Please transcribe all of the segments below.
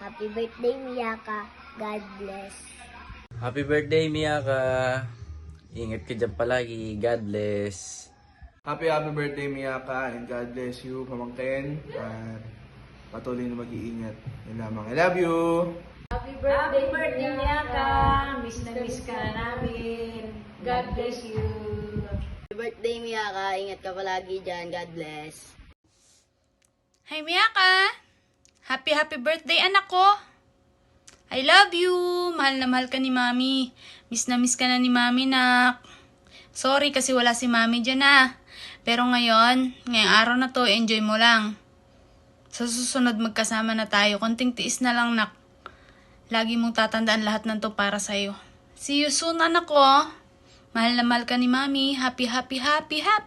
Happy birthday, Miyaka. God bless. Happy birthday, Miyaka. Ingat ka dyan palagi. God bless. Happy birthday, Miyaka, and God bless you, pamangkin. At patuloy na mag-iingat. Yan lamang. I love you! Happy birthday, Miyaka! Miss na miss ka na namin. God bless you. Happy birthday, Miyaka. Ingat ka palagi dyan. God bless. Hi, Miyaka! Happy birthday, anak ko! I love you! Mahal na mahal ka ni Mami. Miss na miss ka na ni Mami, nak. Sorry kasi wala si Mami dyan, Pero ngayong araw na to, enjoy mo lang. Sa susunod magkasama na tayo. Konting tiis na lang, nak. Lagi mong tatandaan lahat ng to para sa'yo. See you soon, anak ko. Mahal na mahal ka ni Mami. Happy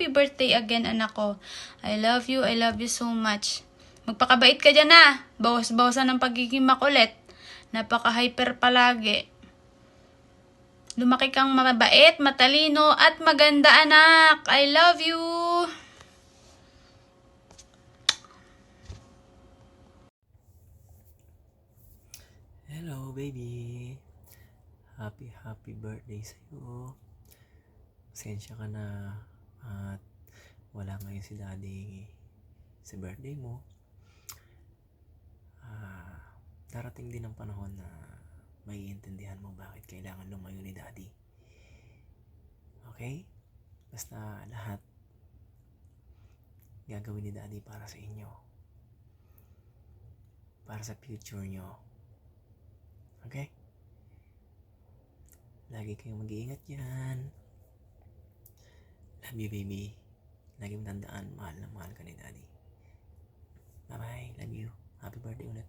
birthday again, anak ko. I love you so much. Magpakabait ka dyan, Bawas-bawasan ng pagiging makulit. Napaka-hyper palagi. Lumaki kang mabait, matalino, at maganda, anak. I love you. Hello, baby. Happy birthday sa'yo. Pasensya ka na at wala ngayon si daddy sa birthday mo. Darating din ang panahon na maiintindihan mo bakit kailangan lumayo ni daddy. Okay? Basta lahat gagawin ni daddy para sa inyo. Para sa future nyo. Okay? Lagi kayong mag-iingat yan. Love you, baby. Lagi mong tandaan, mahal na mahal ka ni daddy. Bye-bye. Love you. Happy birthday ulit.